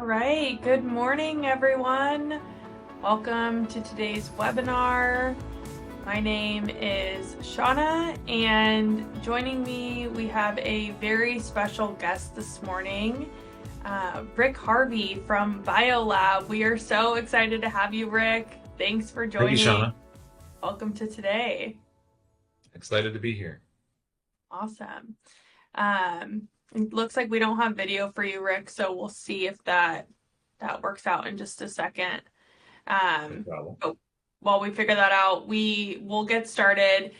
right, good morning, everyone. Welcome to today's webinar. My name is Shawna, and joining me, we have a very special guest this morning, Rick Harvey from BioLab. We are so excited to have you, Rick. Thanks for joining. Thank you, Shawna. Welcome to today. Excited to be here. Awesome. It looks like we don't have video for you, Rick, so we'll see if that works out in just a second. No problem. But while we figure that out, we'll get started.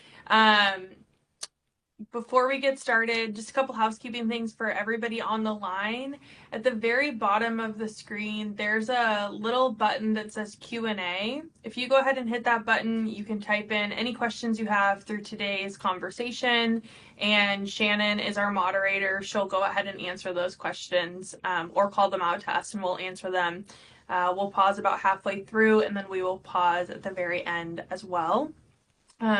Before we get started, just a couple housekeeping things for everybody on the line. At the very bottom of the screen, there's a little button that says Q&A. If you go ahead and hit that button, you can type in any questions you have through today's conversation, and Shannon is our moderator. She'll go ahead and answer those questions or call them out to us, and we'll answer them. We'll pause about halfway through, and then we will pause at the very end as well.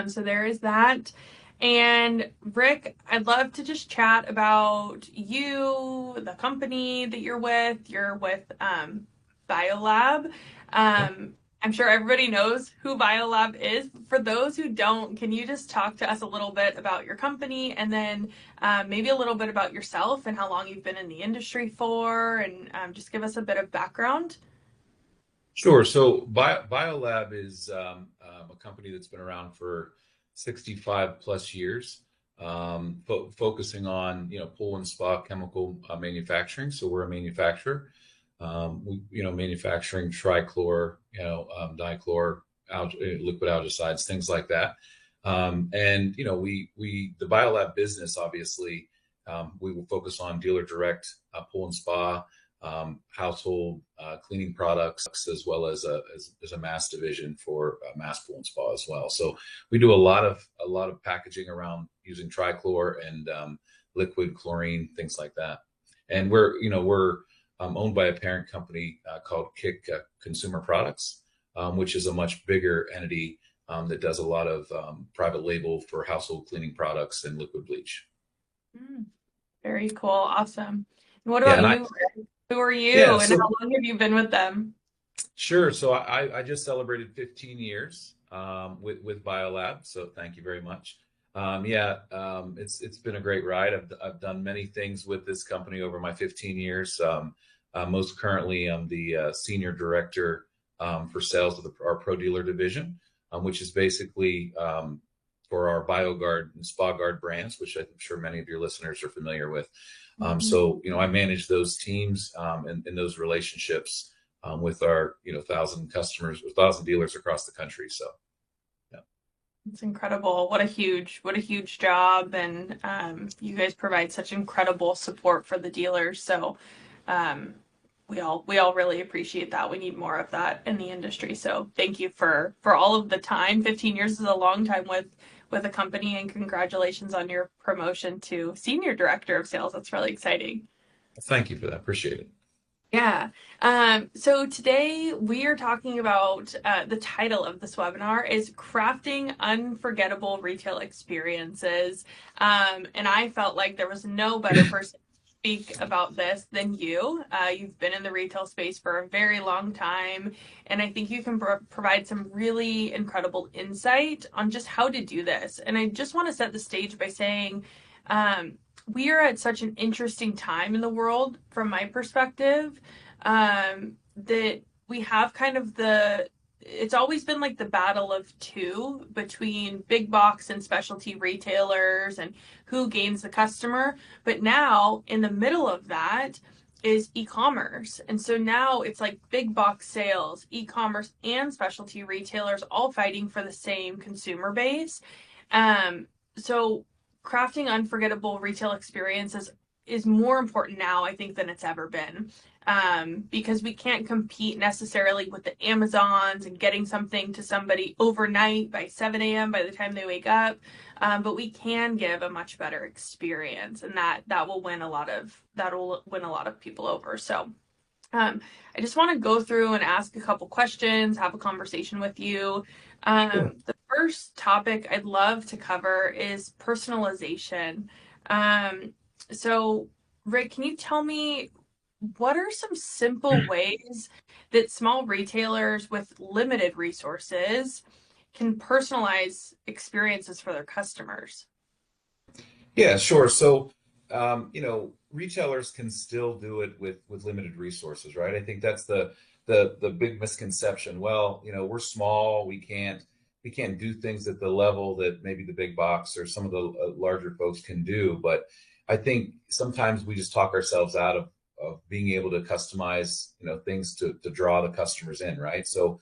So there is that. And Rick, I'd love to just chat about you, the company that you're with. You're with BioLab. I'm sure everybody knows who BioLab is. For those who don't, can you just talk to us a little bit about your company, and then maybe a little bit about yourself and how long you've been in the industry for, and just give us a bit of background? Sure. So BioLab is a company that's been around for 65 plus years, focusing on pool and spa chemical manufacturing. So we're a manufacturer. Manufacturing trichlor, dichlor, liquid algicides, things like that. The BioLab business, obviously, we will focus on dealer direct pool and spa, household cleaning products, as well as a mass division for mass pool and spa as well. So we do a lot of packaging around using trichlor and liquid chlorine, things like that. And we're owned by a parent company called Kick Consumer Products, which is a much bigger entity that does a lot of private label for household cleaning products and liquid bleach. Very cool. Awesome. And what about you? Who are you, and how long have you been with them? Sure. So I just celebrated 15 years with BioLab. So thank you very much. It's been a great ride. I've done many things with this company over my 15 years. Most currently, I'm the senior director for sales of our Pro Dealer division, which is basically for our BioGuard and SpaGuard brands, which I'm sure many of your listeners are familiar with. So I manage those teams and those relationships with our 1,000 customers, 1,000 dealers across the country. So yeah, it's incredible. What a huge job, and you guys provide such incredible support for the dealers. So we all really appreciate that. We need more of that in the industry. So thank you for all of the time. 15 years is a long time with a company, and congratulations on your promotion to Senior Director of Sales. That's really exciting. Thank you for that. Appreciate it. Yeah. So today we are talking about the title of this webinar is Crafting Unforgettable Retail Experiences. And I felt like there was no better person to speak about this than you. You've been in the retail space for a very long time, and I think you can provide some really incredible insight on just how to do this. And I just want to set the stage by saying we are at such an interesting time in the world, from my perspective, that we have kind of it's always been like the battle of two between big box and specialty retailers and who gains the customer. But now in the middle of that is e-commerce. And so now it's like big box sales, e-commerce, and specialty retailers all fighting for the same consumer base. So crafting unforgettable retail experiences is more important now, I think, than it's ever been. Because we can't compete necessarily with the Amazons and getting something to somebody overnight by 7 a.m. by the time they wake up. But we can give a much better experience, and that will win a lot of people over. So I just want to go through and ask a couple questions, have a conversation with you. Sure. The first topic I'd love to cover is personalization. So Rick, can you tell me what are some simple ways that small retailers with limited resources can personalize experiences for their customers? Yeah, sure. So, retailers can still do it with limited resources, right? I think that's the big misconception. Well, we're small, we can't do things at the level that maybe the big box or some of the larger folks can do. But I think sometimes we just talk ourselves out of being able to customize, things to draw the customers in, right? So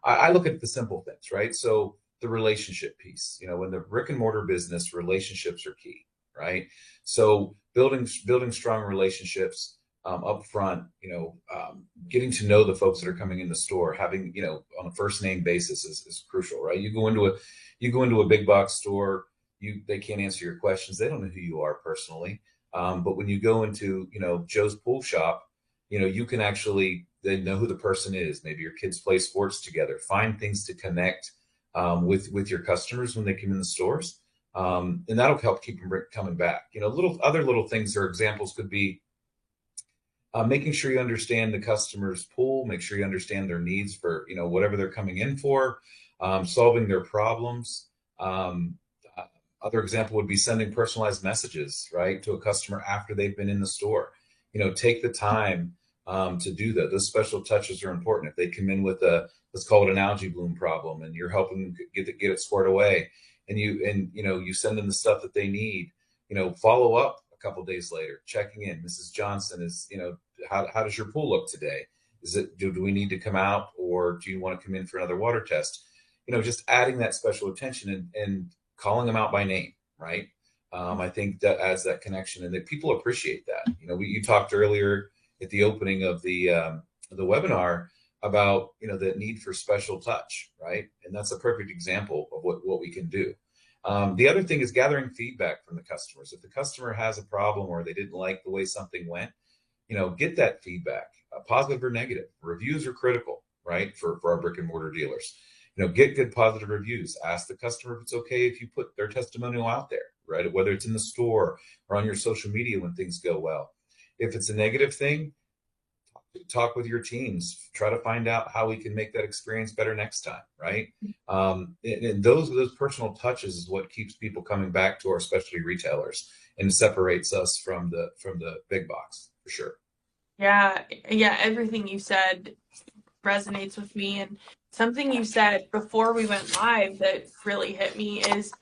I look at the simple things, right? So the relationship piece, in the brick and mortar business, relationships are key, right? So building strong relationships up front, getting to know the folks that are coming in the store, having on a first name basis is crucial, right? You go into a big box store, they can't answer your questions, they don't know who you are personally. But when you go into Joe's pool shop, you can actually they know who the person is. Maybe your kids play sports together. Find things to connect with your customers when they come in the stores, and that'll help keep them coming back. Little things or examples could be making sure you understand the customer's pool, make sure you understand their needs for whatever they're coming in for, solving their problems. Um, Other example would be sending personalized messages, right, to a customer after they've been in the store. Take the time to do that. Those special touches are important. If they come in with let's call it an algae bloom problem, and you're helping them get it squared away, and you send them the stuff that they need. Follow up a couple days later, checking in. Mrs. Johnson is, how does your pool look today? Do we need to come out, or do you want to come in for another water test? Just adding that special attention and calling them out by name, right? I think that adds that connection, and that people appreciate that. You talked earlier at the opening of the webinar about the need for special touch, right? And that's a perfect example of what we can do. The other thing is gathering feedback from the customers. If the customer has a problem or they didn't like the way something went, get that feedback, positive or negative. Reviews are critical, right? For our brick and mortar dealers. Get good positive reviews. Ask the customer if it's okay if you put their testimonial out there, right? Whether it's in the store or on your social media when things go well. If it's a negative thing, talk with your teams. Try to find out how we can make that experience better next time, right? And those personal touches is what keeps people coming back to our specialty retailers and separates us from the big box for sure. Yeah, yeah, everything you said resonates with me. And something you said before we went live that really hit me is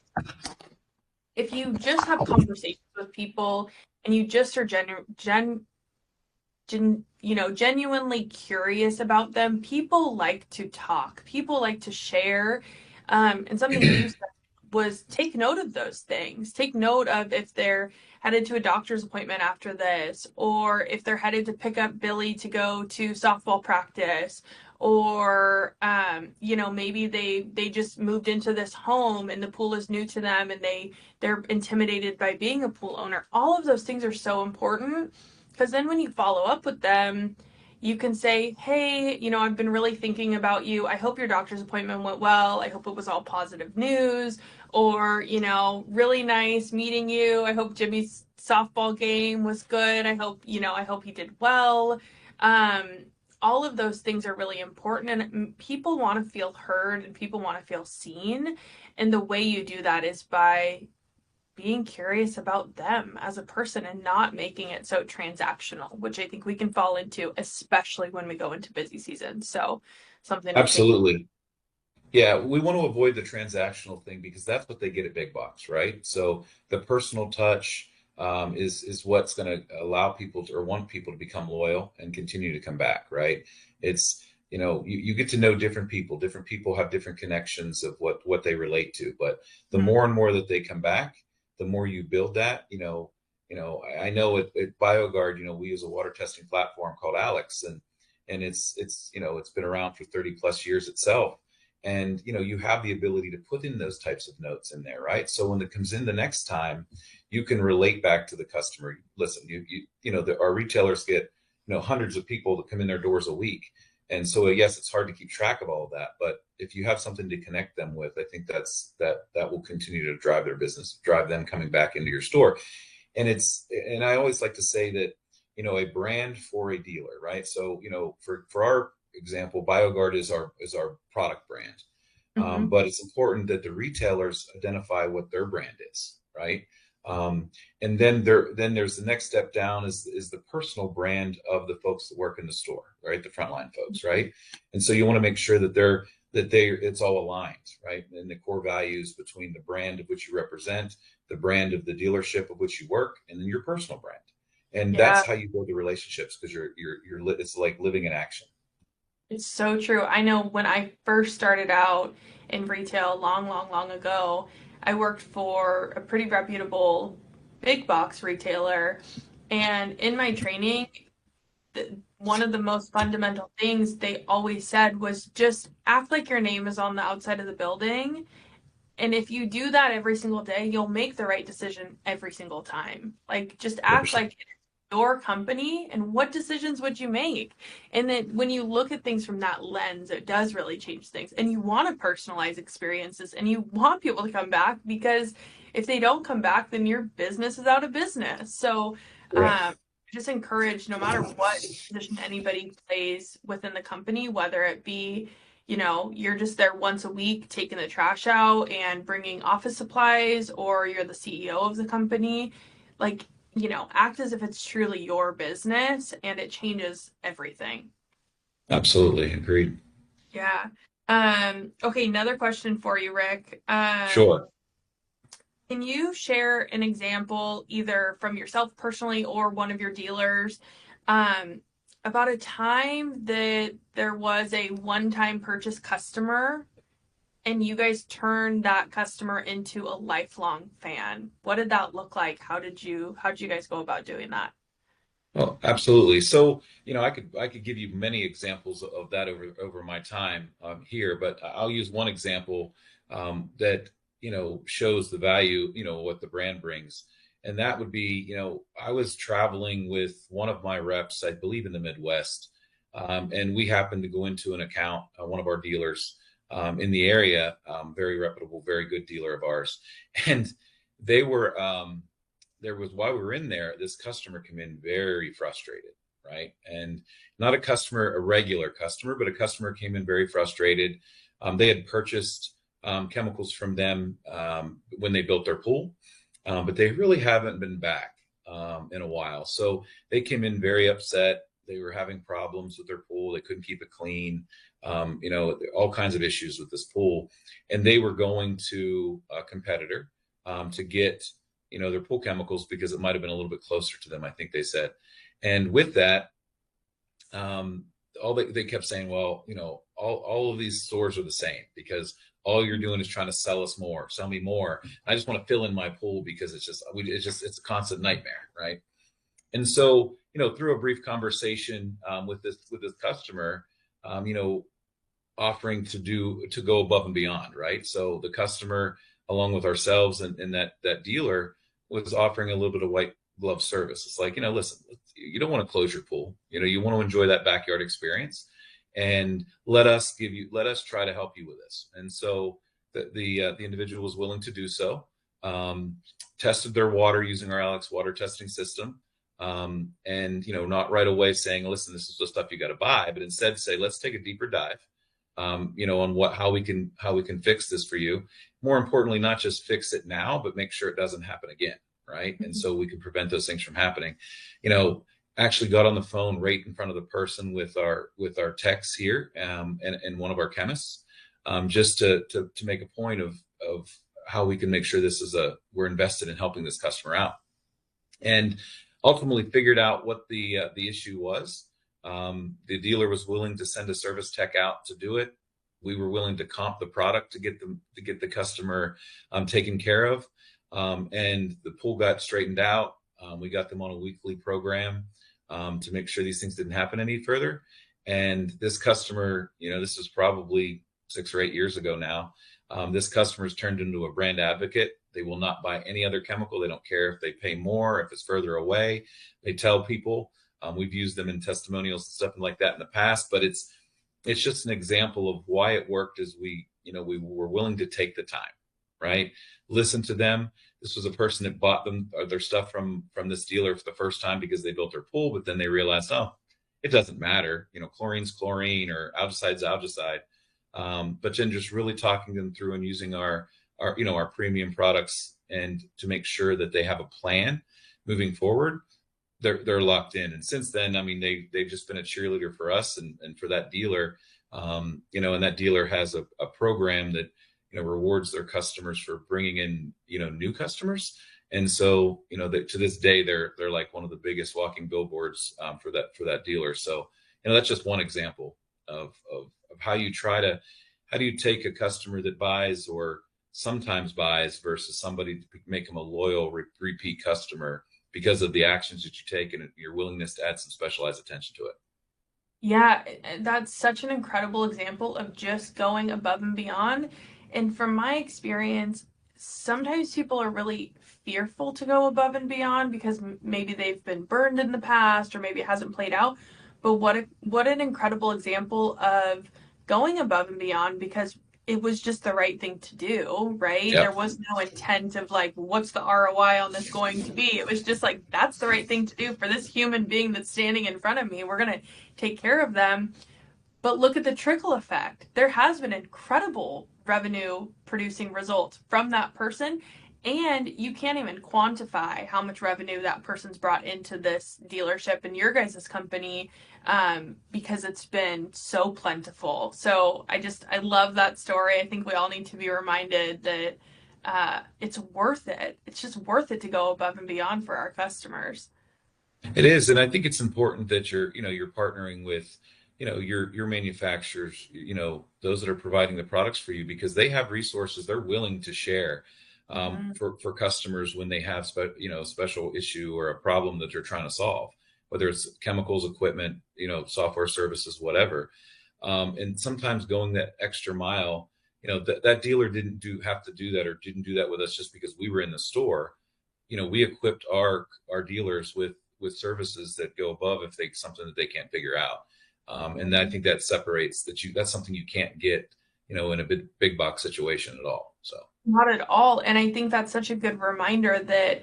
if you just have conversations with people and you just are genuinely curious about them, people like to talk, people like to share. And something you said was take note of those things. Take note of if they're headed to a doctor's appointment after this, or if they're headed to pick up Billy to go to softball practice, or maybe they just moved into this home and the pool is new to them and they're intimidated by being a pool owner. All of those things are so important because then when you follow up with them, you can say, hey, I've been really thinking about you. I hope your doctor's appointment went well. I hope it was all positive news. Or, really nice meeting you. I hope Jimmy's softball game was good. I hope he did well. Um, all of those things are really important, and people want to feel heard and people want to feel seen. And the way you do that is by being curious about them as a person and not making it so transactional, which I think we can fall into, especially when we go into busy season. So, something to think. Absolutely. Yeah, we want to avoid the transactional thing because that's what they get at big box, right? So the personal touch is what's going to allow people to or want people to become loyal and continue to come back, right? It's you get to know different people. Different people have different connections of what they relate to. But the Mm-hmm. more and more that they come back, the more you build that. I know at BioGuard, we use a water testing platform called Alex, and it's been around for 30 plus years itself, and you have the ability to put in those types of notes in there, right? So when it comes in the next time, you can relate back to the customer. Listen, our retailers get hundreds of people that come in their doors a week, and so yes, it's hard to keep track of all of that, but if you have something to connect them with, I think that will continue to drive their business, drive them coming back into your store. And I always like to say that a brand for a dealer, right? So, for our example, BioGuard is our product brand. Hmm. But it's important that the retailers identify what their brand is, right? Um, and then there's the next step down is the personal brand of the folks that work in the store, right? The frontline folks, right? And so you want to make sure that it's all aligned, right? And the core values between the brand of which you represent, the brand of the dealership of which you work, and then your personal brand. And Yeah, that's how you build the relationships, because it's like living in action. it's so true. I know when I first started out in retail long, long, long ago, I worked for a pretty reputable big box retailer. And in my training, one of the most fundamental things they always said was just act like your name is on the outside of the building. And if you do that every single day, you'll make the right decision every single time. Like, just act 100%. like it's your company, and what decisions would you make? And then when you look at things from that lens, it does really change things. And you want to personalize experiences and you want people to come back, because if they don't come back, then your business is out of business. So, Correct. just encourage, no matter what position anybody plays within the company, whether it be, you're just there once a week taking the trash out and bringing office supplies, or you're the CEO of the company, like, act as if it's truly your business, and it changes everything. Absolutely. Agreed. Yeah. Okay, another question for you, Rick. Sure. Can you share an example, either from yourself personally or one of your dealers, um, about a time that there was a one-time purchase customer and you guys turned that customer into a lifelong fan? What did that look like? How did you guys go about doing that? Well, absolutely. So, I could give you many examples of that over my time here, but I'll use one example that shows the value, what the brand brings, and that would be, I was traveling with one of my reps, I believe in the Midwest, and we happened to go into an account, one of our dealers in the area, very reputable, very good dealer of ours, and they were. There was while we were in there, this customer came in very frustrated, right? And not a regular customer, but a customer came in very frustrated. They had purchased chemicals from them when they built their pool, but they really haven't been back in a while. So they came in very upset. They were having problems with their pool. They couldn't keep it clean. All kinds of issues with this pool, and they were going to a competitor to get their pool chemicals because it might have been a little bit closer to them, I think they said. And with that, all they kept saying, well, all of these stores are the same, because all you're doing is trying to sell me more. I just want to fill in my pool because it's a constant nightmare, right? And so, through a brief conversation with this customer, offering to go above and beyond, right? So the customer, along with ourselves and that dealer, was offering a little bit of white glove service. It's like, listen, you don't want to close your pool. You want to enjoy that backyard experience, and let us try to help you with this. And so the individual was willing to do so. Tested their water using our Alex water testing system. And not right away saying, listen, this is the stuff you got to buy, but instead say, let's take a deeper dive, on how we can fix this for you. More importantly, not just fix it now, but make sure it doesn't happen again, right? And so we can prevent those things from happening. Actually got on the phone right in front of the person with our techs here, and one of our chemists, just to make a point of how we can make sure we're invested in helping this customer out, and ultimately figured out what the issue was. The dealer was willing to send a service tech out to do it. We were willing to comp the product to get the customer taken care of, and the pool got straightened out. We got them on a weekly program to make sure these things didn't happen any further. And this customer, this was probably 6 or 8 years ago now. This customer's turned into a brand advocate. They will not buy any other chemical. They don't care if they pay more, if it's further away. They tell people. We've used them in testimonials and stuff like that in the past, but it's just an example of why it worked. Is we were willing to take the time, right? Listen to them, this was a person that bought them their stuff from this dealer for the first time because they built their pool, but then they realized, oh, it doesn't matter, chlorine's chlorine or algicide's algicide. But then just really talking them through and using our premium products, and to make sure that they have a plan moving forward, they're locked in. And since then, I mean, they've just been a cheerleader for us and for that dealer. And that dealer has a program that rewards their customers for bringing in new customers. And so to this day, they're like one of the biggest walking billboards for that dealer. So that's just one example of how you how do you take a customer that buys or sometimes buys versus somebody to make them a loyal repeat customer because of the actions that you take and your willingness to add some specialized attention to it. Yeah, that's such an incredible example of just going above and beyond. And from my experience, sometimes people are really fearful to go above and beyond because maybe they've been burned in the past or maybe it hasn't played out. But what an incredible example of going above and beyond because it was just the right thing to do, right? There Yep. was no intent of like, what's the ROI on this going to be? It was just like, that's the right thing to do for this human being that's standing in front of me. We're going to take care of them. But look at the trickle effect. There has been incredible revenue producing results from that person. And you can't even quantify how much revenue that person's brought into this dealership and your guys' company because it's been so plentiful. So I love that story. I think we all need to be reminded that it's worth it. It's just worth it to go above and beyond for our customers. It is, and I think it's important that you're partnering with, your manufacturers, those that are providing the products for you, because they have resources they're willing to share Mm-hmm. for customers when they have special issue or a problem that they're trying to solve, whether it's chemicals, equipment, software services, whatever. And sometimes going that extra mile, that dealer didn't have to do that, or didn't do that with us just because we were in the store. We equipped our dealers with services that go above if they something that they can't figure out. And I think that separates that's something you can't get, in a big box situation at all. So Not at all. And I think that's such a good reminder that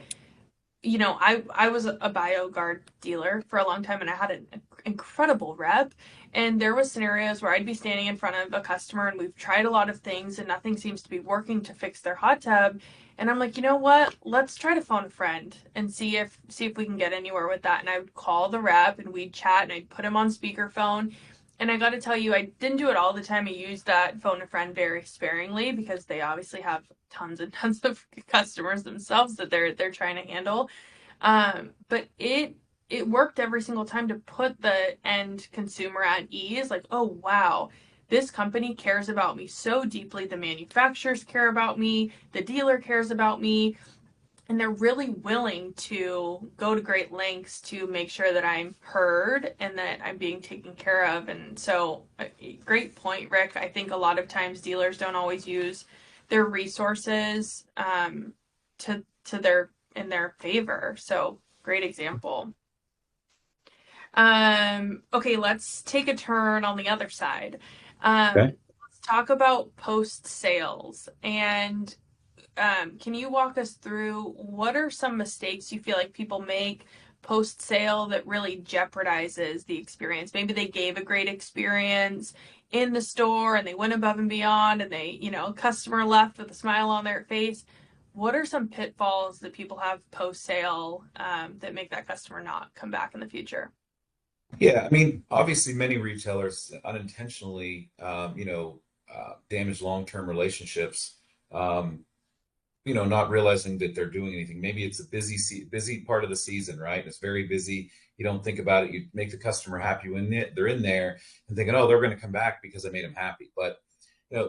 I was a BioGuard dealer for a long time and I had an incredible rep. And there was scenarios where I'd be standing in front of a customer and we've tried a lot of things and nothing seems to be working to fix their hot tub. And I'm like, you know what? Let's try to phone a friend and see if we can get anywhere with that. And I would call the rep and we'd chat and I'd put him on speakerphone. And I got to tell you, I didn't do it all the time. I used that phone a friend very sparingly because they obviously have tons and tons of customers themselves that they're trying to handle. But it worked every single time to put the end consumer at ease. Like, oh wow, this company cares about me so deeply. The manufacturers care about me. The dealer cares about me. And they're really willing to go to great lengths to make sure that I'm heard and that I'm being taken care of. And so, great point, Rick. I think a lot of times dealers don't always use their resources to their in their favor. So, great example. Okay, let's take a turn on the other side. okay. Let's talk about post sales and can you walk us through what are some mistakes you feel like people make post sale that really jeopardizes the experience? Maybe they gave a great experience in the store and they went above and beyond and they, customer left with a smile on their face. What are some pitfalls that people have post sale that make that customer not come back in the future? Yeah, I mean, obviously, many retailers unintentionally, damage long-term relationships. Not realizing that they're doing anything. Maybe it's a busy part of the season, right? It's very busy. You don't think about it. You make the customer happy when they're in there and thinking, oh, they're going to come back because I made them happy. But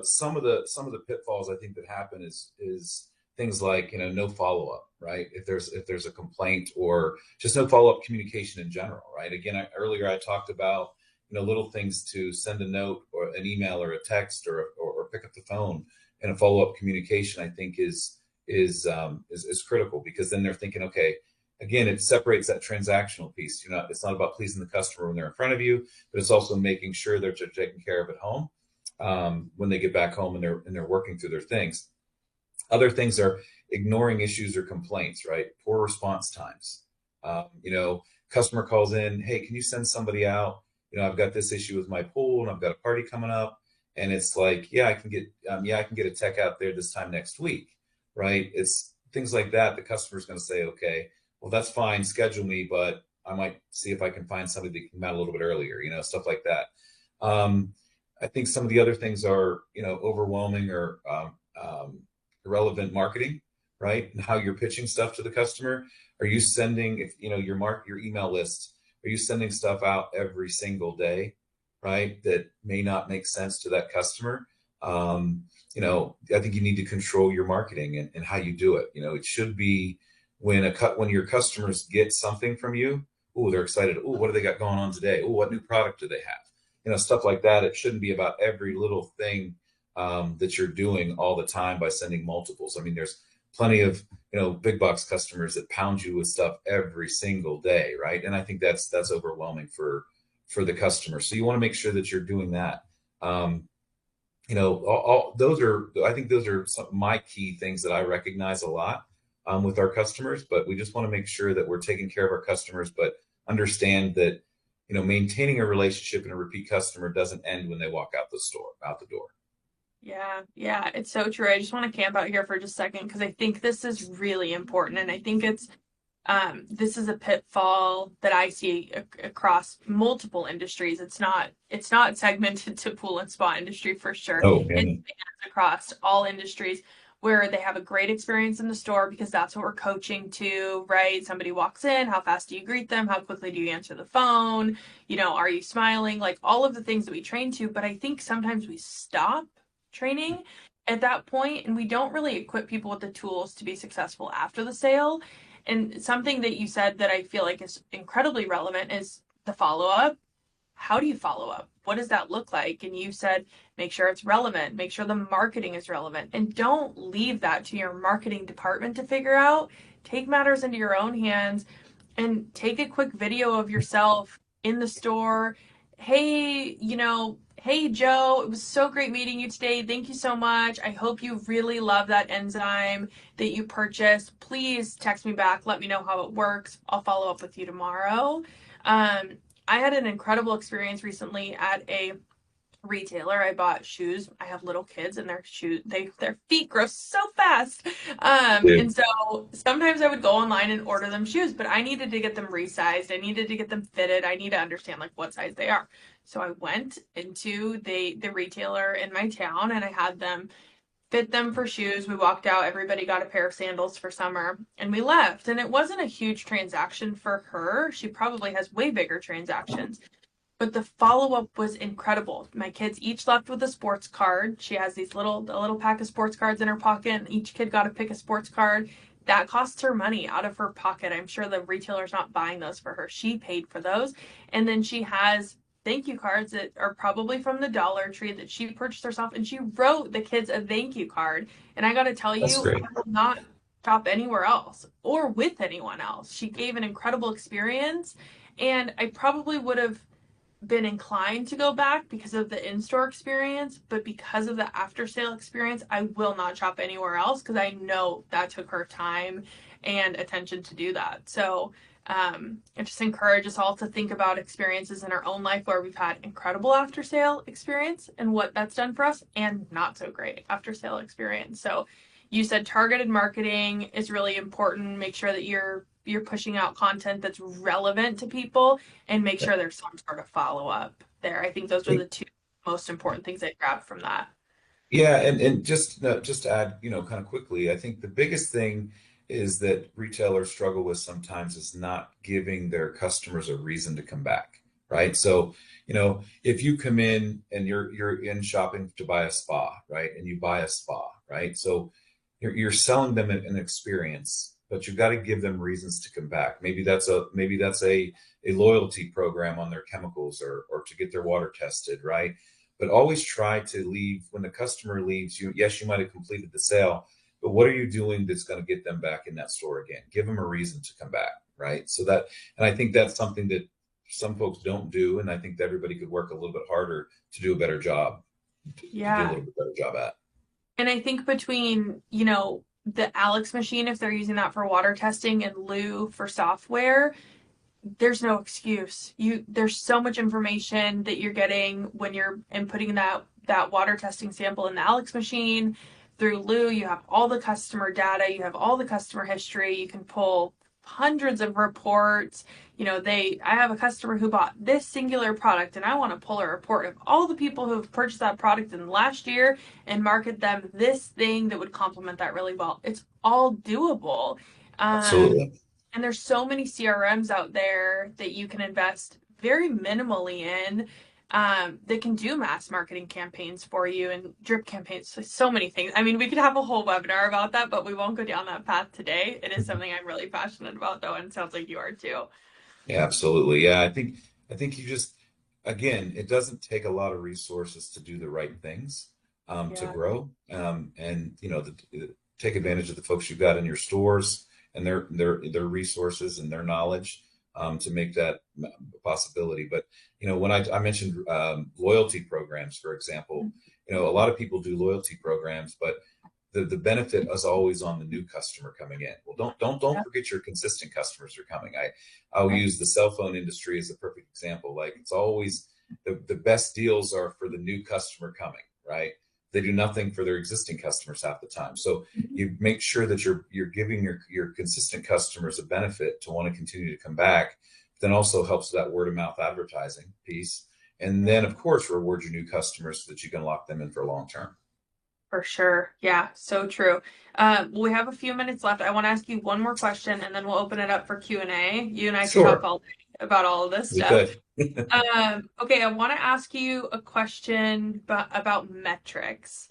some of the pitfalls I think that happen is things like no follow up, right? If there's a complaint or just no follow up communication in general, right? Again, earlier I talked about little things to send a note or an email or a text or pick up the phone, and a follow up communication I think is critical, because then they're thinking, okay, again, it separates that transactional piece. It's not about pleasing the customer when they're in front of you, but it's also making sure they're taken care of at home when they get back home and they're working through their things. Other things are, ignoring issues or complaints, right? Poor response times. You know, customer calls in, hey, can you send somebody out? You know, I've got this issue with my pool and I've got a party coming up. And it's like, yeah, I can get a tech out there this time next week, right? It's things like that. The customer's going to say, okay, well, that's fine, schedule me, but I might see if I can find somebody that can come out a little bit earlier, you know, stuff like that. I think some of the other things are, you know, overwhelming or irrelevant marketing, right? And how you're pitching stuff to the customer. Are you sending, if you know, your email list, are you sending stuff out every single day, right? That may not make sense to that customer. You know, I think you need to control your marketing and how you do it. You know, it should be when your customers get something from you, oh, they're excited. Oh, what do they got going on today? Oh, what new product do they have? You know, stuff like that. It shouldn't be about every little thing that you're doing all the time by sending multiples. I mean, there's plenty of, you know, big box customers that pound you with stuff every single day, right? And I think that's overwhelming for the customer. So you want to make sure that you're doing that. You know, those are, I think those are some of my key things that I recognize a lot with our customers. But we just want to make sure that we're taking care of our customers, but understand that, you know, maintaining a relationship and a repeat customer doesn't end when they walk out the door. Yeah, yeah, it's so true. I just want to camp out here for just a second because I think this is really important, and I think this is a pitfall that I see across multiple industries. It's not segmented to pool and spa industry for sure. Oh, It's and across all industries where they have a great experience in the store because that's what we're coaching to, right? Somebody walks in, how fast do you greet them? How quickly do you answer the phone? You know, are you smiling? Like all of the things that we train to, but I think sometimes we stop training at that point and we don't really equip people with the tools to be successful after the sale. And something that you said that I feel like is incredibly relevant is the follow up. How do you follow up? What does that look like? And you said, make sure it's relevant, make sure the marketing is relevant, and don't leave that to your marketing department to figure out. Take matters into your own hands and take a quick video of yourself in the store. Hey, hey Joe, it was so great meeting you today. Thank you so much. I hope you really love that enzyme that you purchased. Please text me back. Let me know how it works. I'll follow up with you tomorrow. I had an incredible experience recently at a retailer. I bought shoes. I have little kids and their feet grow so fast. yeah, And so sometimes I would go online and order them shoes, but I needed to get them resized. I needed to get them fitted. I need to understand like what size they are. So I went into the retailer in my town and I had them fit them for shoes. We walked out, everybody got a pair of sandals for summer, and we left. And it wasn't a huge transaction for her. She probably has way bigger transactions. But the follow-up was incredible. My kids each left with a sports card. She has a little pack of sports cards in her pocket, and each kid got to pick a sports card. That costs her money out of her pocket. I'm sure the retailer's not buying those for her. She paid for those. And then she has thank you cards that are probably from the Dollar Tree that she purchased herself, and she wrote the kids a thank you card. And I got to tell that's you, I great. will not shop anywhere else or with anyone else. She gave an incredible experience, and I probably would have been inclined to go back because of the in-store experience, but because of the after-sale experience, I will not shop anywhere else because I know that took her time and attention to do that. So I just encourage us all to think about experiences in our own life where we've had incredible after-sale experience and what that's done for us, and not so great after-sale experience. So you said targeted marketing is really important. Make sure that you're pushing out content that's relevant to people and make sure there's some sort of follow up there. I think those are the two most important things I grabbed from that. Yeah, and just to add, you know, kind of quickly, I think the biggest thing is that retailers struggle with sometimes is not giving their customers a reason to come back, right? So, you know, if you come in and you're in shopping to buy a spa, right? And you buy a spa, right? So you're selling them an experience, but you've got to give them reasons to come back. Maybe that's a loyalty program on their chemicals or to get their water tested, right? But always try to leave when the customer leaves you. Yes, you might have completed the sale, but what are you doing that's going to get them back in that store again? Give them a reason to come back, right? And I think that's something that some folks don't do, and I think that everybody could work a little bit harder to do a better job, to do a Yeah. little bit better job at. And I think between, the Alex machine, if they're using that for water testing and Lou for software, there's no excuse. There's so much information that you're getting when you're inputting that water testing sample in the Alex machine. Through Lou, you have all the customer data, you have all the customer history, you can pull hundreds of reports. I have a customer who bought this singular product, and I want to pull a report of all the people who have purchased that product in the last year and market them this thing that would complement that really well. It's all doable. Um, Absolutely. and there's so many CRMs out there that you can invest very minimally in, that can do mass marketing campaigns for you and drip campaigns. So many things. I mean, we could have a whole webinar about that, but we won't go down that path today. It is something I'm really passionate about, though, and it sounds like you are too. Yeah, absolutely. Yeah, I think you just, again, it doesn't take a lot of resources to do the right things, to Yeah, grow, and take advantage of the folks you've got in your stores and their resources and their knowledge, to make that a possibility. But when I mentioned loyalty programs, for example, a lot of people do loyalty programs, but the benefit is always on the new customer coming in. Well, don't yeah, forget your consistent customers are coming. I'll right. use the cell phone industry as a perfect example. Like, it's always the best deals are for the new customer coming, right? They do nothing for their existing customers half the time. So Mhm. you make sure that you're giving your consistent customers a benefit to want to continue to come back. Then also helps that word of mouth advertising piece. And Yeah. then of course reward your new customers so that you can lock them in for long term. For sure. Yeah, so true. We have a few minutes left. I want to ask you one more question, and then we'll open it up for Q&A. You and I could talk Sure, all day about all of this we stuff. could. Okay, I want to ask you a question about metrics,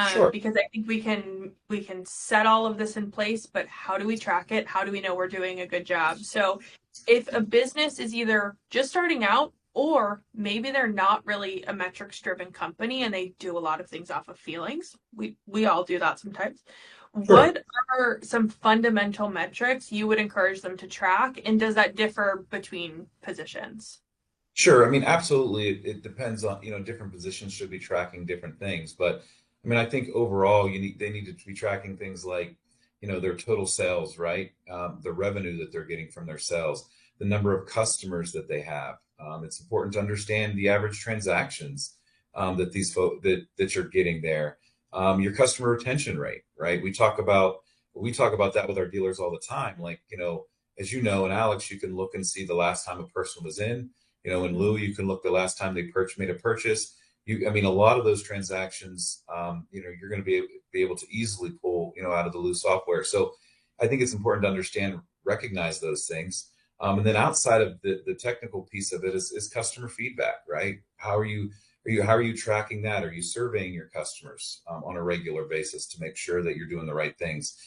Sure. because I think we can set all of this in place, but how do we track it? How do we know we're doing a good job? So, if a business is either just starting out or maybe they're not really a metrics driven company and they do a lot of things off of feelings. We all do that sometimes. Sure. What are some fundamental metrics you would encourage them to track, and does that differ between positions? Sure. I mean, absolutely. It depends on, different positions should be tracking different things. But I mean, I think overall they need to be tracking things like, their total sales, right? The revenue that they're getting from their sales, the number of customers that they have. It's important to understand the average transactions, that that you're getting there. Your customer retention rate, right? We talk about that with our dealers all the time. Like, as you know, and Alex, you can look and see the last time a person was in. In Lou, you can look the last time they made a purchase. I mean, a lot of those transactions, you're going to be able to easily pull, out of the Lou software. So I think it's important to understand, recognize those things. And then outside of the technical piece of it is customer feedback, right? How are you tracking that? Are you surveying your customers, on a regular basis to make sure that you're doing the right things?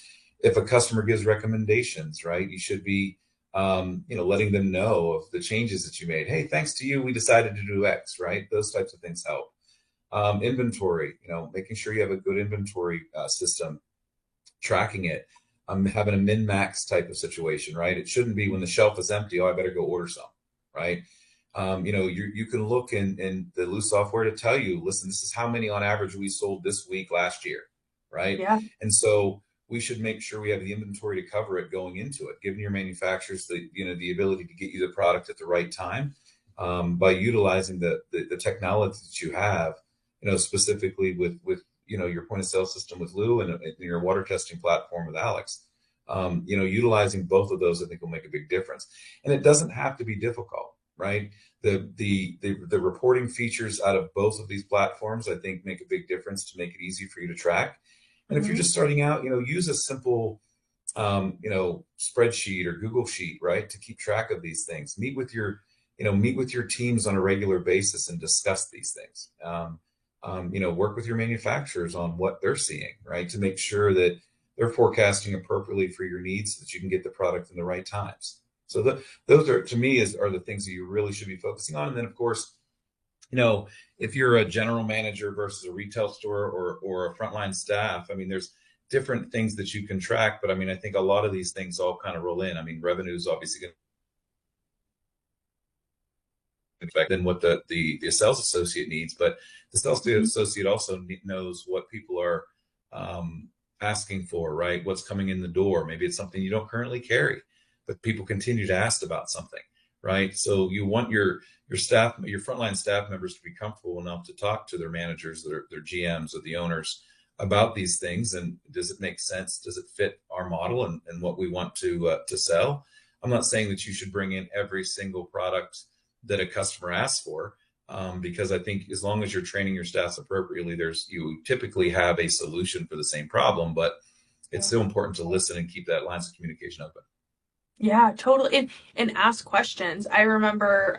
If a customer gives recommendations, right, you should be, letting them know of the changes that you made. Hey, thanks to you, we decided to do X, right? Those types of things help. Inventory, making sure you have a good inventory system, tracking it, having a min max type of situation, right? It shouldn't be when the shelf is empty, oh, I better go order some, right? You can look in the Loose software to tell you, listen, this is how many on average we sold this week last year, right? Yeah. And so we should make sure we have the inventory to cover it going into it, giving your manufacturers the ability to get you the product at the right time, by utilizing the technology that you have, specifically with your point of sale system with Lou and your water testing platform with Alex. Utilizing both of those, I think, will make a big difference. And it doesn't have to be difficult, right? The reporting features out of both of these platforms, I think, make a big difference to make it easy for you to track. And if you're Hmm. just starting out, use a simple, spreadsheet or Google sheet, right, to keep track of these things. Meet with your teams on a regular basis and discuss these things. Work with your manufacturers on what they're seeing, right, to make sure that they're forecasting appropriately for your needs so that you can get the product in the right times. So those are, to me, are the things that you really should be focusing on. And then, of course, if you're a general manager versus a retail store or a frontline staff, I mean, there's different things that you can track. But I mean, I think a lot of these things all kind of roll in. I mean, revenue is obviously going to affect than what the sales associate needs, but the sales Hmm. associate also knows what people are, asking for, right? What's coming in the door? Maybe it's something you don't currently carry, but people continue to ask about something, right? So you want your staff, your frontline staff members to be comfortable enough to talk to their managers, their GMs or the owners about these things. And does it make sense? Does it fit our model and what we want to sell? I'm not saying that you should bring in every single product that a customer asks for, because I think as long as you're training your staffs appropriately, you typically have a solution for the same problem. But it's Yeah. still important to listen and keep that lines of communication open. Yeah, totally. And ask questions. I remember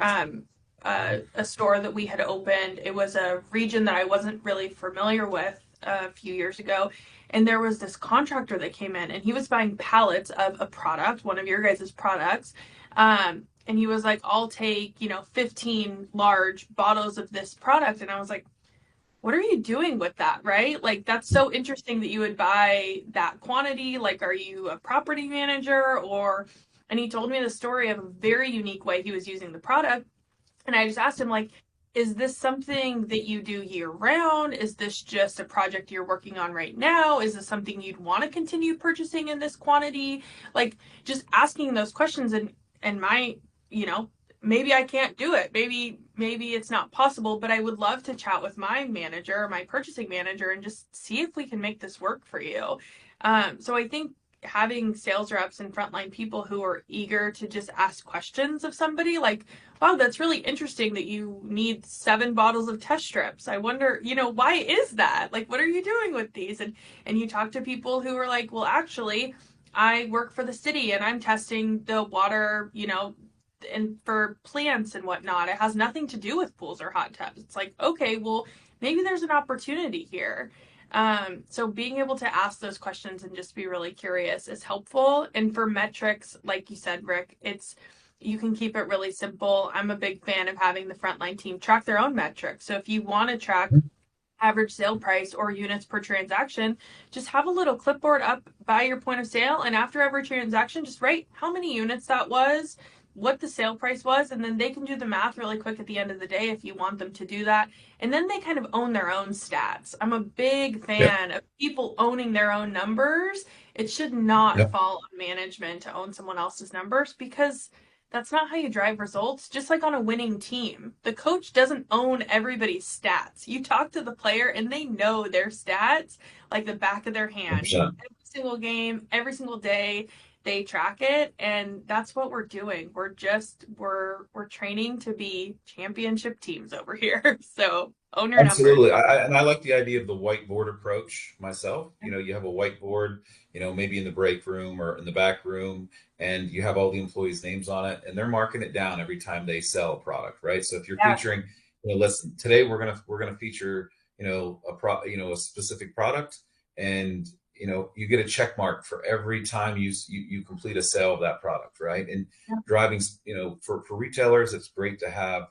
a store that we had opened. It was a region that I wasn't really familiar with a few years ago. And there was this contractor that came in and he was buying pallets of a product, one of your guys' products. And he was like, I'll take, 15 large bottles of this product. And I was like, what are you doing with that, right? Like, that's so interesting that you would buy that quantity. Like, are you a property manager or, and he told me the story of a very unique way he was using the product. And I just asked him, like, is this something that you do year round? Is this just a project you're working on right now? Is this something you'd want to continue purchasing in this quantity? Like, just asking those questions and my, you know, maybe I can't do it. Maybe it's not possible, but I would love to chat with my manager, my purchasing manager, and just see if we can make this work for you. So I think having sales reps and frontline people who are eager to just ask questions of somebody like, wow, that's really interesting that you need 7 bottles of test strips. I wonder, why is that? Like, what are you doing with these? And you talk to people who are like, well, actually, I work for the city and I'm testing the water, and for plants and whatnot. It has nothing to do with pools or hot tubs. It's like, okay, well, maybe there's an opportunity here. So being able to ask those questions and just be really curious is helpful. And for metrics, like you said, Rick, you can keep it really simple. I'm a big fan of having the frontline team track their own metrics. So if you want to track average sale price or units per transaction, just have a little clipboard up by your point of sale. And after every transaction, just write how many units that was, what the sale price was, and then they can do the math really quick at the end of the day if you want them to do that. And then they kind of own their own stats. I'm a big Yeah. fan of people owning their own numbers. It should not Yeah. fall on management to own someone else's numbers because that's not how you drive results. Just like on a winning team, the coach doesn't own everybody's stats. You talk to the player and they know their stats like the back of their hand. 100%. Every single game, every single day, they track it, and that's what we're doing. We're training to be championship teams over here. So own your numbers. Absolutely. I like the idea of the whiteboard approach myself. You have a whiteboard, maybe in the break room or in the back room, and you have all the employees' names on it, and they're marking it down every time they sell a product, right? So if you're Yeah, featuring, listen, today we're gonna feature, a specific product, and you get a check mark for every time you complete a sale of that product, right? And yeah, driving, for retailers, it's great to have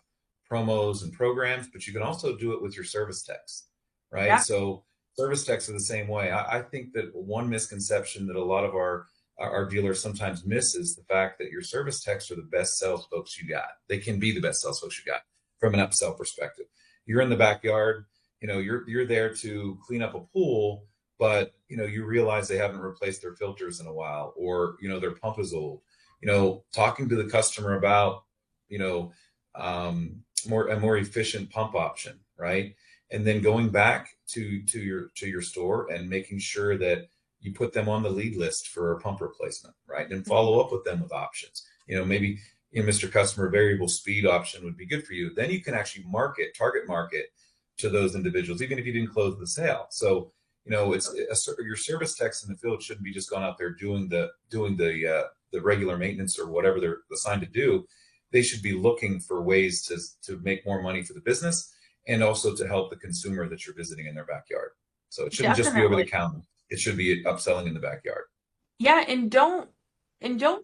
promos and programs, but you can also do it with your service techs, right? yeah, So service techs are the same way. I think that one misconception that a lot of our dealers sometimes miss is the fact that your service techs are the best sales folks you got. They can be the best sales folks you got from an upsell perspective. You're in the backyard, you're there to clean up a pool, but you realize they haven't replaced their filters in a while, or their pump is old. Talking to the customer about you know um, a more efficient pump option, right? And then going back to your store and making sure that you put them on the lead list for a pump replacement, right? And follow up with them with options. Maybe Mr. Customer, variable speed option would be good for you. Then you can actually target market to those individuals, even if you didn't close the sale. So your service techs in the field shouldn't be just going out there doing the regular maintenance or whatever they're assigned to do. They should be looking for ways to make more money for the business and also to help the consumer that you're visiting in their backyard. So it shouldn't just be over the definitely. counter. It should be upselling in the backyard. Yeah, and don't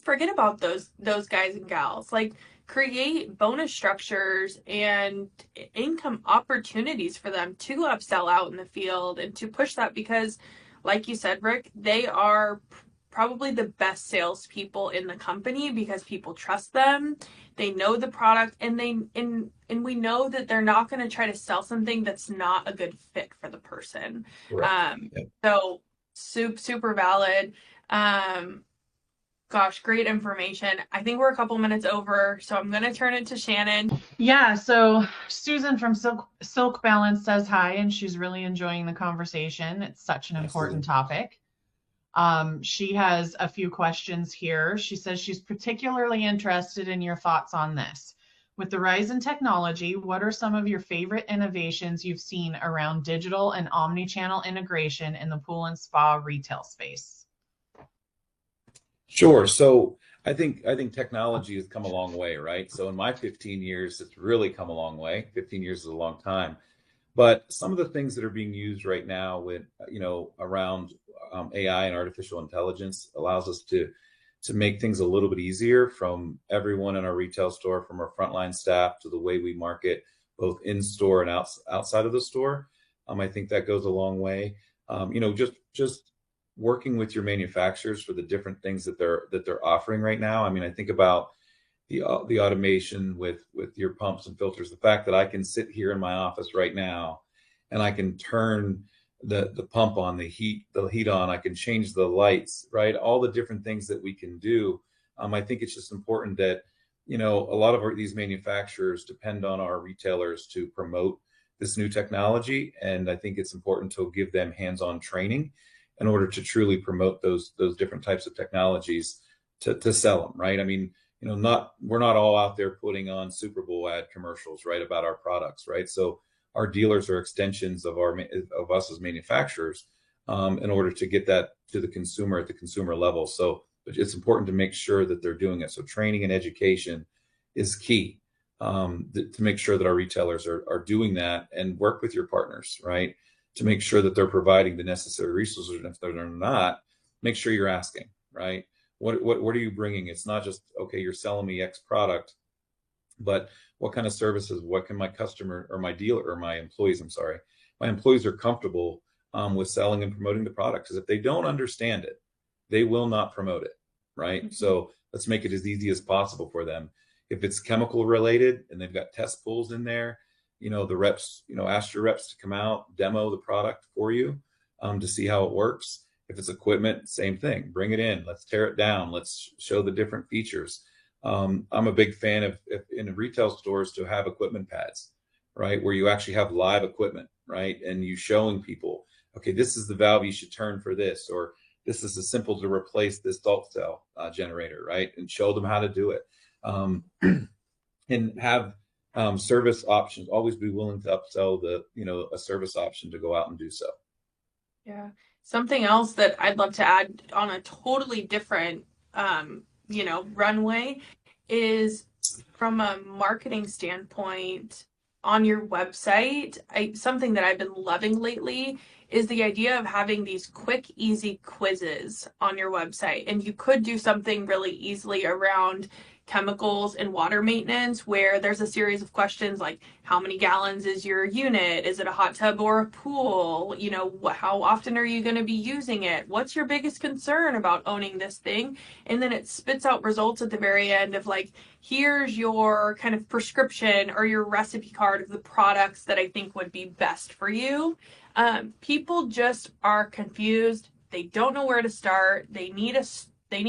forget about those guys and gals. Like create bonus structures and income opportunities for them to upsell out in the field and to push that because like you said, Rick, they are probably the best salespeople in the company because people trust them. They know the product and we know that they're not going to try to sell something that's not a good fit for the person. Correct. Um, Yeah. so Super valid. Um, Gosh, great information. I think we're a couple minutes over, so I'm going to turn it to Shannon. Yeah, so Susan from Silk Balance says hi, and she's really enjoying the conversation. It's such an Hi, important Susan. topic. She has a few questions here. She says she's particularly interested in your thoughts on this. With the rise in technology, what are some of your favorite innovations you've seen around digital and omni-channel integration in the pool and spa retail space? Sure. So I think technology has come a long way, right? So in my 15 years, it's really come a long way. 15 years is a long time. But some of the things that are being used right now with, around AI and artificial intelligence allows us to make things a little bit easier from everyone in our retail store, from our frontline staff to the way we market, both in store and outside of the store. I think that goes a long way. Just working with your manufacturers for the different things that they're offering right now. I mean, I think about the automation with your pumps and filters. The fact that I can sit here in my office right now and I can turn the pump on, the heat on, I can change the lights, right? All the different things that we can do. I think it's just important that, a lot of these manufacturers depend on our retailers to promote this new technology, and I think it's important to give them hands-on training in order to truly promote those different types of technologies to sell them, right? I mean, we're not all out there putting on Super Bowl ad commercials, right, about our products, right? So our dealers are extensions of us as manufacturers, in order to get that to the consumer at the consumer level. So it's important to make sure that they're doing it. So training and education is key, to make sure that our retailers are doing that, and work with your partners, right, to make sure that they're providing the necessary resources. And if they're not, make sure you're asking, right? What are you bringing? It's not just, okay, you're selling me X product, but what kind of services? What can my customer or my dealer or my employees? I'm sorry, my employees are comfortable with selling and promoting the product. Because if they don't understand it, they will not promote it, right? Mhm. So let's make it as easy as possible for them. If it's chemical related and they've got test pools in there, the reps, ask your reps to come out, demo the product for you, to see how it works. If it's equipment, same thing. Bring it in. Let's tear it down. Let's show the different features. I'm a big fan of, in retail stores, to have equipment pads, right, where you actually have live equipment, right, and you showing people, okay, this is the valve you should turn for this, or this is as simple to replace this salt cell generator, right, and show them how to do it, and have service options. Always be willing to upsell a service option to go out and do so. Yeah. Something else that I'd love to add on a totally different, runway is from a marketing standpoint on your website. Something that I've been loving lately is the idea of having these quick, easy quizzes on your website. And you could do something really easily around chemicals and water maintenance, where there's a series of questions like, how many gallons is your unit? Is it a hot tub or a pool? How often are you going to be using it? What's your biggest concern about owning this thing? And then it spits out results at the very end of like, here's your kind of prescription or your recipe card of the products that I think would be best for you. People just are confused. They don't know where to start. They need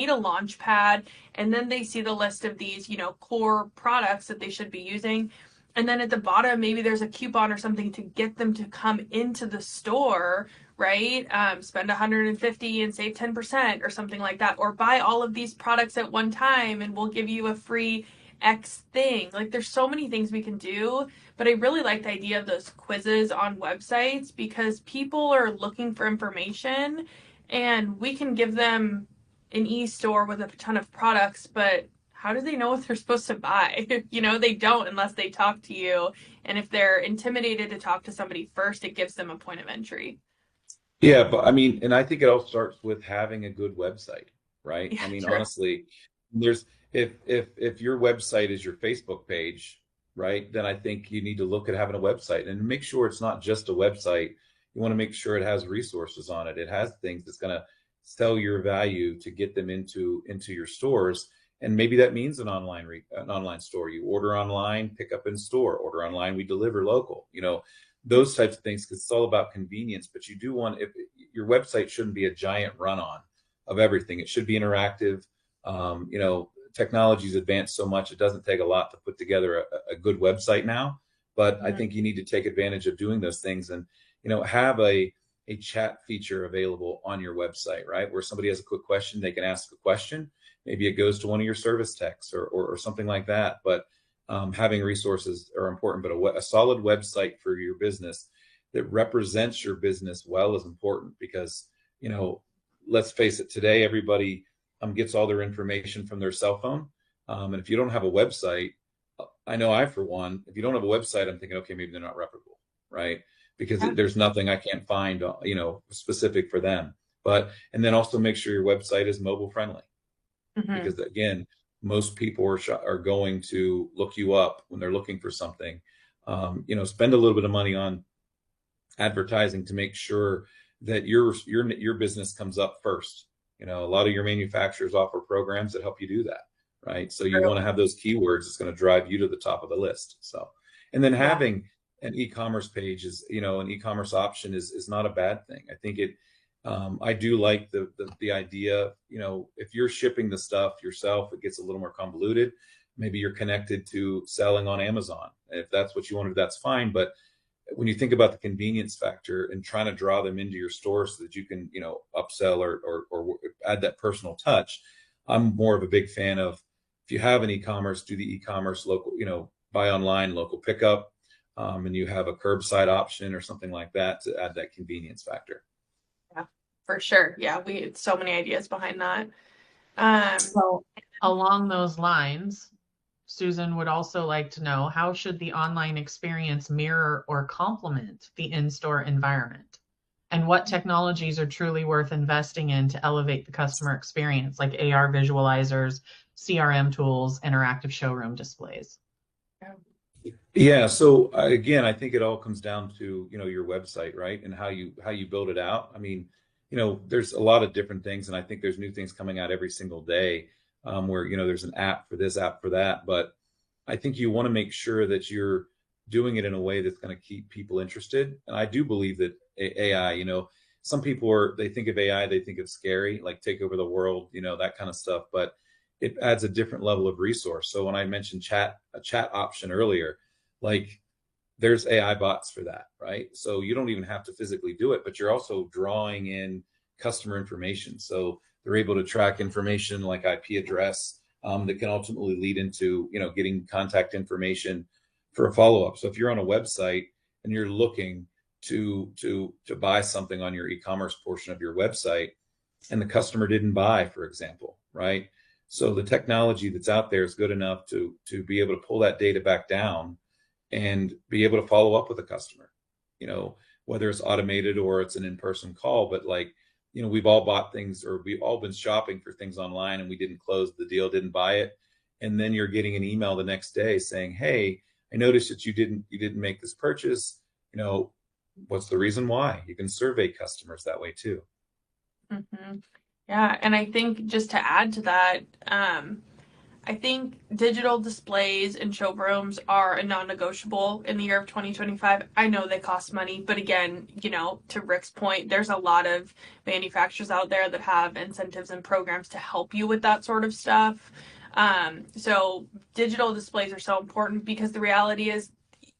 a launch pad, and then they see the list of these, core products that they should be using. And then at the bottom, maybe there's a coupon or something to get them to come into the store, right? Spend 150 and save 10% or something like that, or buy all of these products at one time and we'll give you a free X thing. Like, there's so many things we can do, but I really like the idea of those quizzes on websites, because people are looking for information and we can give them an e-store with a ton of products, but how do they know what they're supposed to buy? They don't unless they talk to you. And if they're intimidated to talk to somebody first, it gives them a point of entry. Yeah, but I mean, and I think it all starts with having a good website, right? Yeah, I mean, true. honestly, there's if your website is your Facebook page, right, then I think you need to look at having a website and make sure it's not just a website. You want to make sure it has resources on it. It has things that's going to sell your value to get them into your stores. And maybe that means an online store. You order online, pick up in store. Order online, we deliver local. Those types of things, because it's all about convenience. But you do want, if your website shouldn't be a giant run-on of everything. It should be interactive. Technology's advanced so much, it doesn't take a lot to put together a good website now. But I think you need to take advantage of doing those things and, have a chat feature available on your website, right? Where somebody has a quick question, they can ask a question. Maybe it goes to one of your service techs or something like that. But having resources are important, but a solid website for your business that represents your business well is important because, let's face it, today everybody gets all their information from their cell phone. And if you don't have a website, I know for one, if you don't have a website, I'm thinking, okay, maybe they're not reputable, right? Because there's nothing I can't find, specific for them. And then also make sure your website is mobile friendly. Because again, most people are going to look you up when they're looking for something. Spend a little bit of money on advertising to make sure that your business comes up first. A lot of your manufacturers offer programs that help you do that, right? So you want to have those keywords that's going to drive you to the top of the list. So, and then having an e-commerce page is, an e-commerce option is not a bad thing. I think I do like the idea, if you're shipping the stuff yourself, it gets a little more convoluted. Maybe you're connected to selling on Amazon. If that's what you wanted, that's fine. But when you think about the convenience factor and trying to draw them into your store so that you can, upsell or add that personal touch, I'm more of a big fan of, if you have an e-commerce, do the e-commerce local, buy online, local pickup, and you have a curbside option or something like that to add that convenience factor. Yeah, for sure. Yeah, we had so many ideas behind that. So along those lines, Susan would also like to know, how should the online experience mirror or complement the in-store environment? And what technologies are truly worth investing in to elevate the customer experience, like AR visualizers, CRM tools, interactive showroom displays? Yeah. So again, I think it all comes down to, your website, right? And how you build it out. I mean, there's a lot of different things, and I think there's new things coming out every single day. Where there's an app for this, app for that, but I think you want to make sure that you're doing it in a way that's going to keep people interested. And I do believe that AI, some people they think of AI, they think it's scary, like take over the world, that kind of stuff, but it adds a different level of resource. So when I mentioned a chat option earlier, like there's AI bots for that, right? So you don't even have to physically do it, but you're also drawing in customer information. So they're able to track information like IP address that can ultimately lead into, getting contact information for a follow-up. So if you're on a website and you're looking to buy something on your e-commerce portion of your website and the customer didn't buy, for example, right? So the technology that's out there is good enough to be able to pull that data back down and be able to follow up with a customer, whether it's automated or it's an in-person call. But we've all bought things, or we've all been shopping for things online and we didn't close the deal, didn't buy it. And then you're getting an email the next day saying, hey, I noticed that you didn't make this purchase. What's the reason why? You can survey customers that way too. Mm-hmm. Yeah. And I think just to add to that, I think digital displays and showrooms are a non-negotiable in the year of 2025. I know they cost money, but again, to Rick's point, there's a lot of manufacturers out there that have incentives and programs to help you with that sort of stuff. So digital displays are so important because the reality is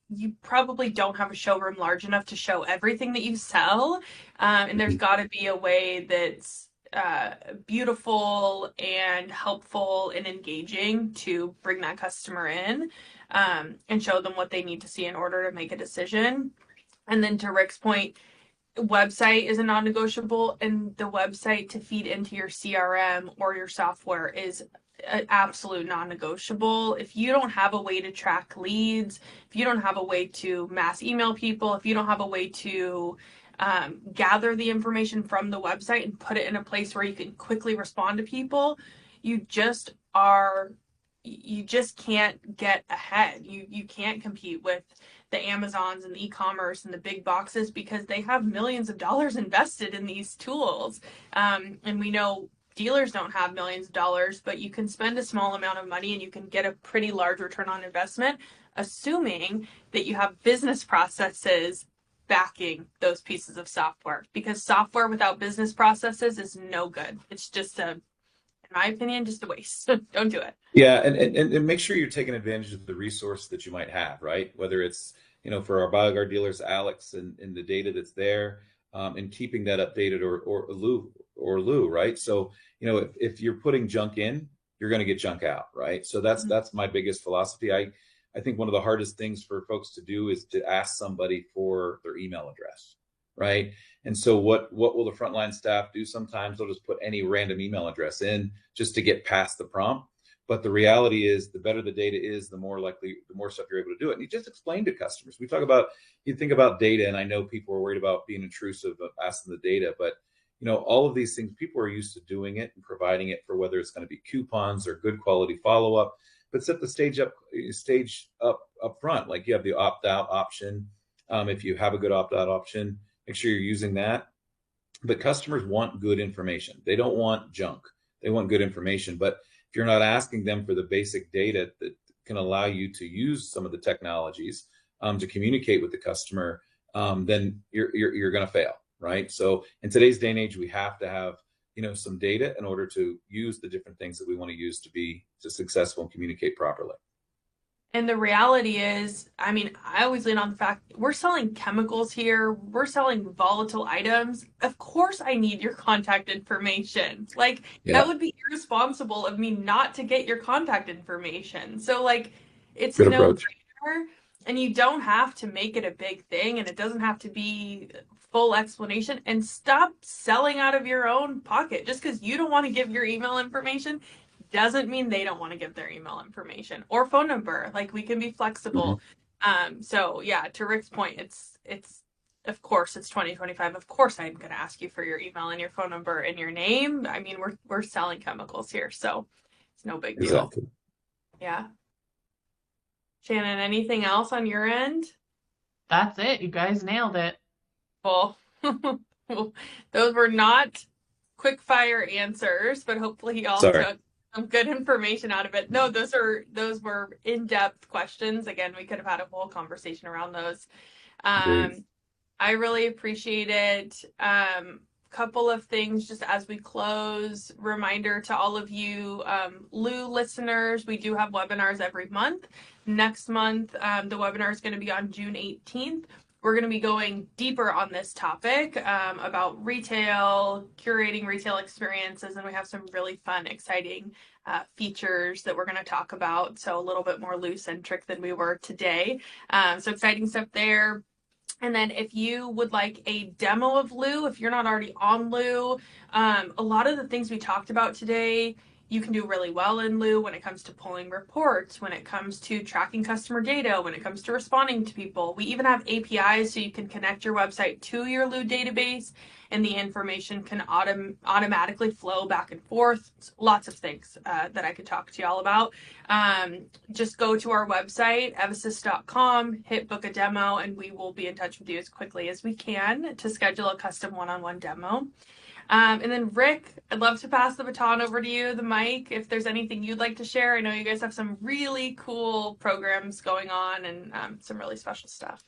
you probably don't have a showroom large enough to show everything that you sell. And there's got to be a way that's beautiful and helpful and engaging to bring that customer in and show them what they need to see in order to make a decision. And then to Rick's point, website is a non-negotiable, and the website to feed into your CRM or your software is an absolute non-negotiable. If you don't have a way to track leads, if you don't have a way to mass email people, if you don't have a way to gather the information from the website and put it in a place where you can quickly respond to people, you just can't get ahead. You can't compete with the Amazons and the e-commerce and the big boxes because they have millions of dollars invested in these tools. And we know dealers don't have millions of dollars, but you can spend a small amount of money and you can get a pretty large return on investment, assuming that you have business processes backing those pieces of software, because software without business processes is no good. It's just in my opinion, just a waste. Don't do it. Yeah, and make sure you're taking advantage of the resource that you might have, right? Whether it's, for our BioGuard dealers, Alex, and the data that's there, and keeping that updated, or Lou, right? So, if you're putting junk in, you're going to get junk out, right? So that's my biggest philosophy. I think one of the hardest things for folks to do is to ask somebody for their email address, right? And so what will the frontline staff do? Sometimes they'll just put any random email address in just to get past the prompt. But the reality is, the better the data is, the more stuff you're able to do it. And you just explain to customers. You think about data, and I know people are worried about being intrusive of asking the data, but all of these things, people are used to doing it and providing it for whether it's going to be coupons or good quality follow-up. But set the stage up front. Like, you have the opt-out option. If you have a good opt-out option, make sure you're using that. But customers want good information. They don't want junk. They want good information. But if you're not asking them for the basic data that can allow you to use some of the technologies to communicate with the customer, then you're going to fail, right? So in today's day and age, we have to have some data in order to use the different things that we want to use to be successful and communicate properly. And the reality is, I always lean on the fact we're selling chemicals here. We're selling volatile items. Of course, I need your contact information. That would be irresponsible of me not to get your contact information. So, it's good no approach. brainer, and you don't have to make it a big thing, and it doesn't have to be full explanation. And stop selling out of your own pocket. Just because you don't want to give your email information doesn't mean they don't want to give their email information or phone number. We can be flexible. So yeah, to Rick's point, it's of course it's 2025. Of course I'm going to ask you for your email and your phone number and your name. We're selling chemicals here, so it's no big deal. Exactly. Yeah. Shannon, anything else on your end? That's it. You guys nailed it. Well, those were not quick fire answers, but hopefully you all took some good information out of it. No, those were in-depth questions. Again, we could have had a whole conversation around those. I really appreciate it. Couple of things just as we close. Reminder to all of you Lou listeners, we do have webinars every month. Next month, the webinar is going to be on June 18th. We're going to be going deeper on this topic about retail, curating retail experiences, and we have some really fun, exciting features that we're going to talk about. So a little bit more Lou-centric than we were today. So exciting stuff there. And then if you would like a demo of Lou, if you're not already on Lou, a lot of the things we talked about today, you can do really well in Lou when it comes to pulling reports, when it comes to tracking customer data, when it comes to responding to people. We even have APIs so you can connect your website to your Lou database and the information can automatically flow back and forth. Lots of things that I could talk to y'all about. Just go to our website, evosus.com, hit book a demo, and we will be in touch with you as quickly as we can to schedule a custom one-on-one demo. And then Rick, I'd love to pass the baton over to you, the mic, if there's anything you'd like to share. I know you guys have some really cool programs going on and some really special stuff.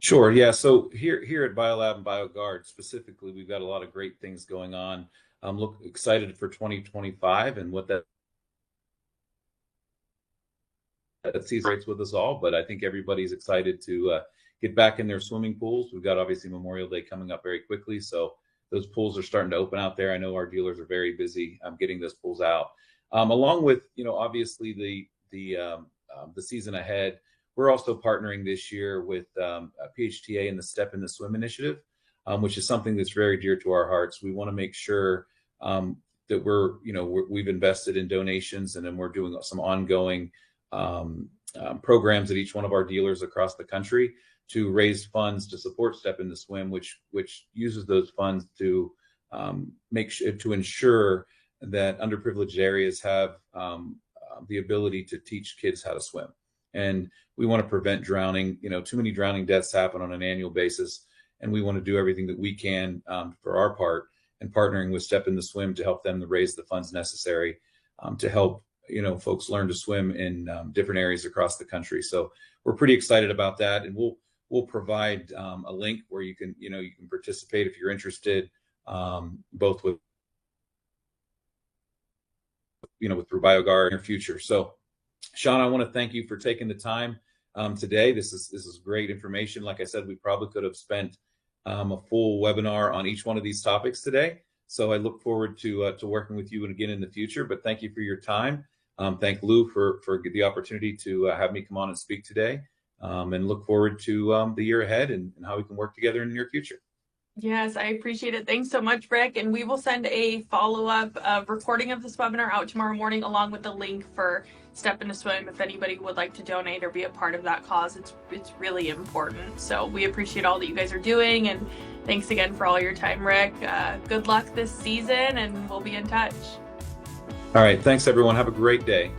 Sure. Yeah. So here at BioLab and BioGuard specifically, we've got a lot of great things going on. I'm excited for 2025 and what that celebrates with us all. But I think everybody's excited to get back in their swimming pools. We've got obviously Memorial Day coming up very quickly, so those pools are starting to open out there. I know our dealers are very busy getting those pools out. Along with, obviously the season ahead, we're also partnering this year with PHTA and the Step in the Swim initiative, which is something that's very dear to our hearts. We want to make sure that we've invested in donations, and then we're doing some ongoing programs at each one of our dealers across the country to raise funds to support Step in the Swim, which uses those funds to ensure that underprivileged areas have the ability to teach kids how to swim. And we want to prevent drowning. Too many drowning deaths happen on an annual basis, and we want to do everything that we can for our part, and partnering with Step in the Swim to help them to raise the funds necessary to help folks learn to swim in different areas across the country. So we're pretty excited about that, and we'll we'll provide a link where you can participate if you're interested, both with through BioGuard in your future. So Shawna, I want to thank you for taking the time today. This is great information. Like I said, we probably could have spent a full webinar on each one of these topics today. So I look forward to working with you again in the future. But thank you for your time. Thank Lou for the opportunity to have me come on and speak today. And look forward to the year ahead and how we can work together in the near future. Yes, I appreciate it. Thanks so much, Rick. And we will send a follow-up recording of this webinar out tomorrow morning, along with the link for Step Into Swim if anybody would like to donate or be a part of that cause. It's really important. So we appreciate all that you guys are doing. And thanks again for all your time, Rick. Good luck this season, and we'll be in touch. All right. Thanks, everyone. Have a great day.